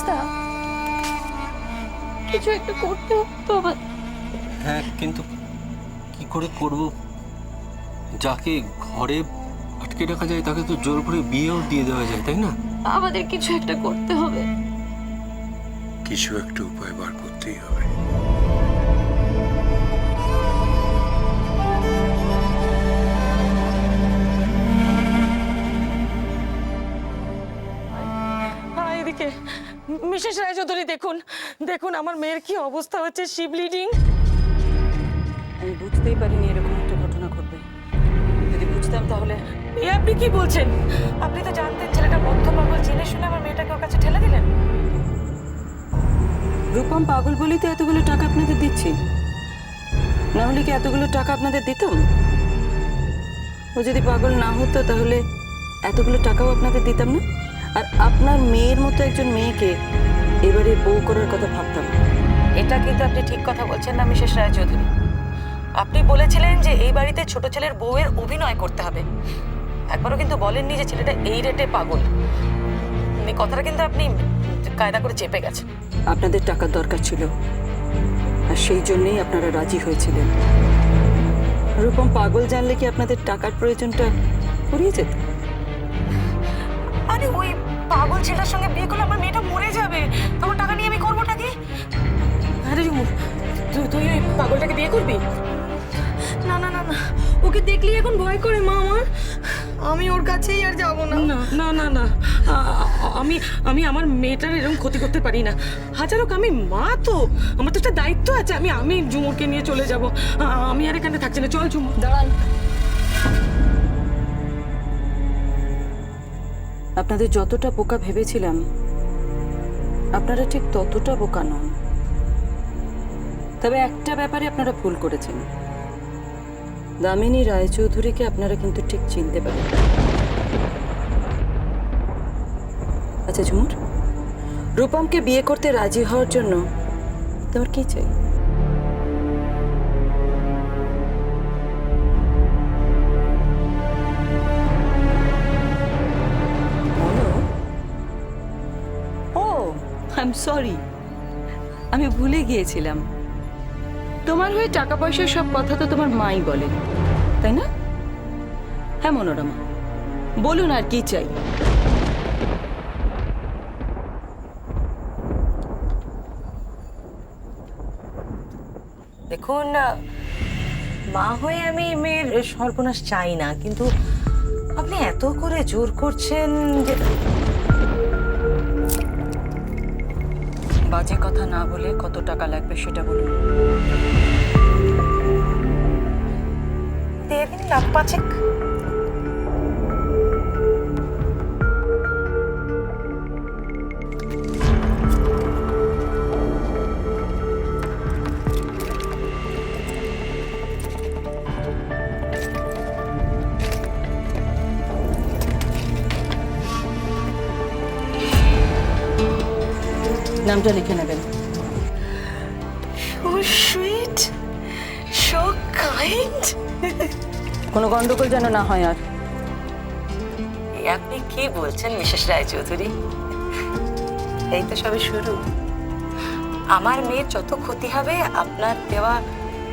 রাজদা, কিছু একটা করতে হবে তো আমার। হ্যাঁ, কিন্তু কি করে করব? যাকে ঘরে আটকে রাখা যায় তাকে তো জোর করে বিয়েও দিয়ে দেওয়া যায়, তাই না? আমাদের কিছু একটা করতে হবে। কিছু একটা উপায় বার করতেই হবে। এদিকে মিসেস রায়চৌধুরী, দেখুন দেখুন আমার মেয়ের কি অবস্থা হচ্ছে, শি ব্লিডিং। আমি বুঝতেই পারিনি এরকম একটা ঘটনা ঘটবে। যদি বুঝতাম তাহলে। আপনি কি বলছেন? আপনি তো জানতেন ছেলেটা বদ্ধ পাগল, জেনে শুনে আমার মেয়েটাকে ওর কাছে ঠেলে দিলেন। রূপম পাগল বলেই তো এতগুলো টাকা আপনাদের দিচ্ছি, না হলে কি এতগুলো টাকা আপনাদের দিতাম? ও যদি পাগল না হতো তাহলে এতগুলো টাকাও আপনাদের দিতাম না। আর আপনার মেয়ের মতো একজন মেয়েকে এবারে বউ করার কথা ভাবতাম। এটা কিন্তু আপনি ঠিক কথা বলছেন না মিসেস রায়চৌধুরী। আপনি বলেছিলেন যে এই বাড়িতে ছোট ছেলের বউয়ের অভিনয় করতে হবে, একবারও কিন্তু বলেননি যে ছেলেটা এই রেটে পাগল। এই কথাটা কিন্তু আপনি কায়দা করে চেপে গেছেন। আপনাদের টাকার দরকার ছিল আর সেই জন্যই আপনারা রাজি হয়েছিলেন। রূপম পাগল জানলে কি আপনাদের টাকার প্রয়োজনটা ফুরিয়ে যেত? আরে ওই পাগল ছেলের সঙ্গে বিয়ে করলে আমার মেয়েটা মরে যাবে, তোমার টাকা নিয়ে আমি করবোটা কি? আরে রিমু, তুই ওই পাগলটাকে বিয়ে করবি? না না না না, ওকে দেখলেই এখন ভয় করে মা আমার। আমি ওর কাছেই আর যাবো না। না না না না, আমি আমি আমার মেয়েটার এরকম ক্ষতি করতে পারি না। হাজার হোক আমি মা, তো আমার তো একটা দায়িত্ব আছে। আমি আমি ঝুমুরকে নিয়ে চলে যাব। আমি আর এখানে থাকছি না। চল ঝুমুর। দাঁড়ান, আপনাদের যতটা বোকা ভেবেছিলাম আপনারা ঠিক ততটা বোকা নন। তবে একটা ব্যাপারে আপনারা ভুল করেছেন, দামিনী রায়চৌধুরীকে আপনারা কিন্তু ঠিক চিনতে পারেন। আচ্ছা ঝুমুর, রূপমকে বিয়ে করতে রাজি হওয়ার জন্য তোমার কি চাই? ও আই এম সরি, আমি ভুলে গিয়েছিলাম। তোমার হয়ে টাকা পয়সার সব কথা তো তোমার মাই বলেন, তাই না? হ্যাঁ মনোরমা, বলুন আর কি চাই? দেখুন, মা হয়ে আমি মেয়ের সর্বনাশ চাই না, কিন্তু আপনি এত করে জোর করছেন যে। বাজে কথা না বলে কত টাকা লাগবে সেটা বলুন। দিয়ে দিন লাখ পাঁচেক। নামটা লিখে নেবেন। So sweet, so kind. কোনো গন্ডগোল যেন না হয় আর। আপনি কি বলছেন মিসেস রায়চৌধুরী? এই তো সবে শুরু। আমার মেয়ের যত ক্ষতি হবে আপনার দেওয়া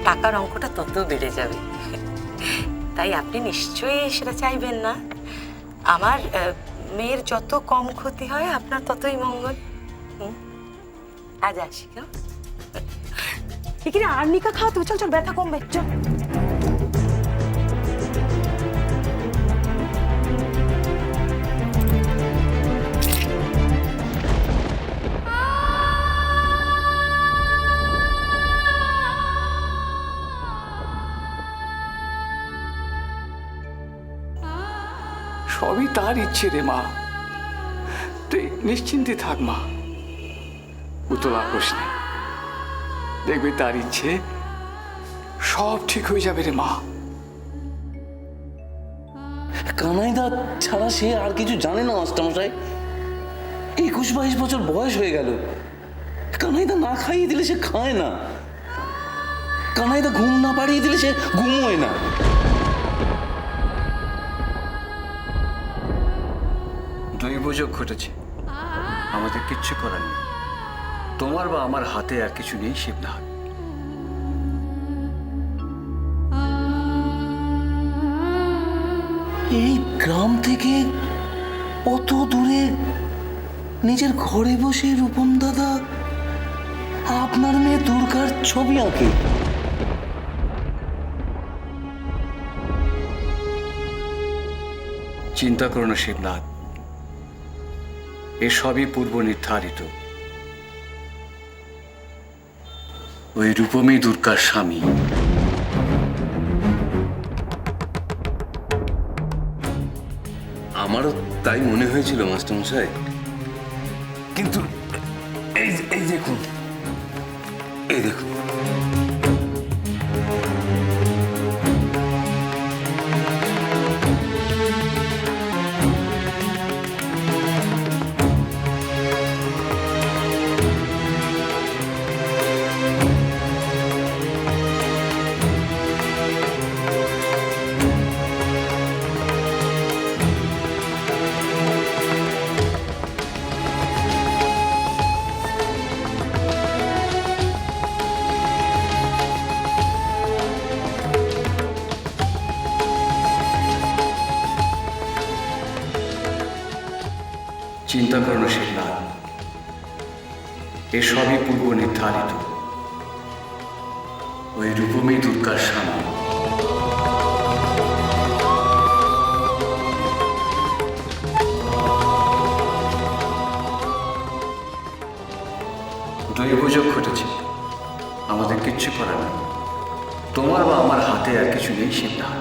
টাকার অঙ্কটা তত বেড়ে যাবে। তাই আপনি নিশ্চয়ই সেটা চাইবেন না। আমার মেয়ের যত কম ক্ষতি হয় আপনার ততই মঙ্গল। আজ আসি। এখানে আর্নিকা খাওয়া তো, চল চল, ব্যথা কমবে, চল। সবই তার ইচ্ছে রে মা, তুই নিশ্চিন্তে থাক মা, উতলা করিস না। দেখবি তার ইচ্ছে সব ঠিক হয়ে যাবে রে মা। কানাইদা ছাড়া সে আর কিছু জানে না মাস্টারমশাই। 21-22 বছর বয়স হয়ে গেল, কানাইদা না খাইয়ে দিলে সে খায় না, কানাইদা ঘুম না পাড়িয়ে দিলে সে ঘুমোয় না। দৈবযোগ ঘটেছে। আমাদের কিচ্ছু করার নেই। তোমার বা আমার হাতে আর কিছু নেই শিবনাথ। এই গ্রাম থেকে অত দূরে নিজের ঘরে বসে রূপম দাদা আপনার মেয়ে দুর্গার ছবি আঁকে। চিন্তা করো না শিবনাথ, এসবই পূর্ব নির্ধারিত। ওই রূপমী দুর্গার স্বামী। আমারও তাই মনে হয়েছিল মাস্টারমশাই, কিন্তু এই এই দেখুন, এই দেখুন, চিন্তা করো না শিবনাথ, এসবই পূর্ব নির্ধারিত। ওই রূপমী দুর্গার স্বামী। দৈবযোগ ঘটেছে, আমাদের কিচ্ছু করার নেই। তোমার বা আমার হাতে আর কিছু নেই শিবনাথ।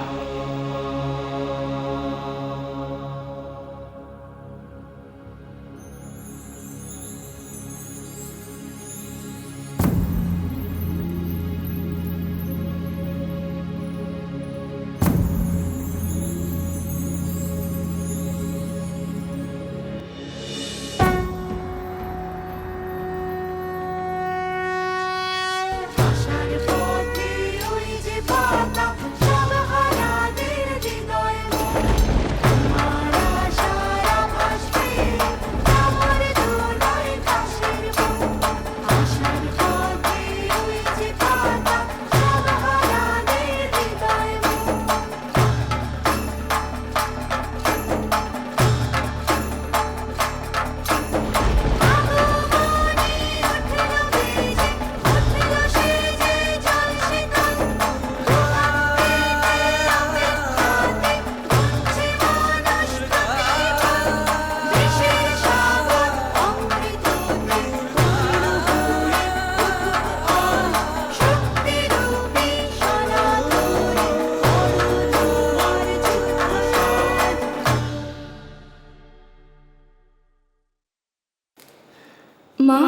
মা,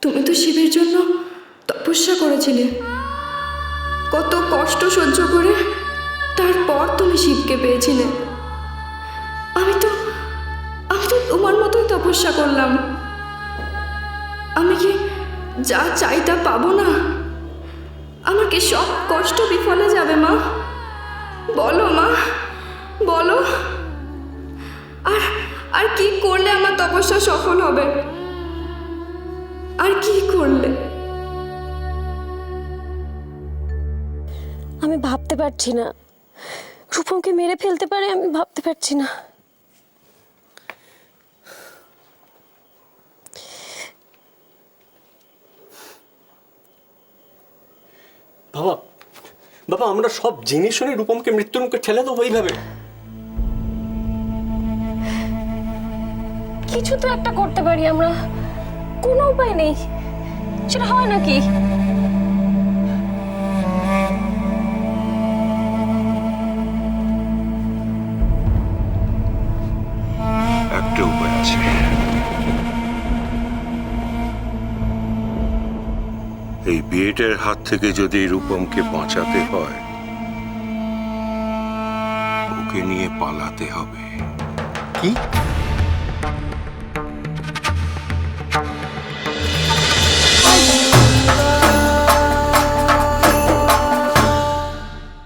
তুমি তো শিবের জন্য তপস্যা করেছিলে, কত কষ্ট সহ্য করে তারপর তুমি শিবকে পেয়েছিলে। আমি তো তোমার মতোই তপস্যা করলাম। আমি কি যা চাই তা পাবো না? আমার কি সব কষ্ট বিফলে যাবে মা? বলো মা, বলো। আর কি করলে আমার তপস্যা সফল হবে? আর কি করলে? আমি ভাবতে পারছি না রূপমকে মেরে ফেলতে পারে, আমি ভাবতে পারছি না। বাবা, বাবা, আমরা সব জেনে শুনে রূপমকে মৃত্যুর মুখে ঠেলে দেবো এইভাবে? কিছু তো একটা করতে পারি আমরা, কোনো উপায় নেই। সেটা হয় নাকি? একটা উপায় আছে। এই বিয়েটার হাত থেকে যদি রূপমকে বাঁচাতে হয়, ওকে নিয়ে পালাতে হবে। কি?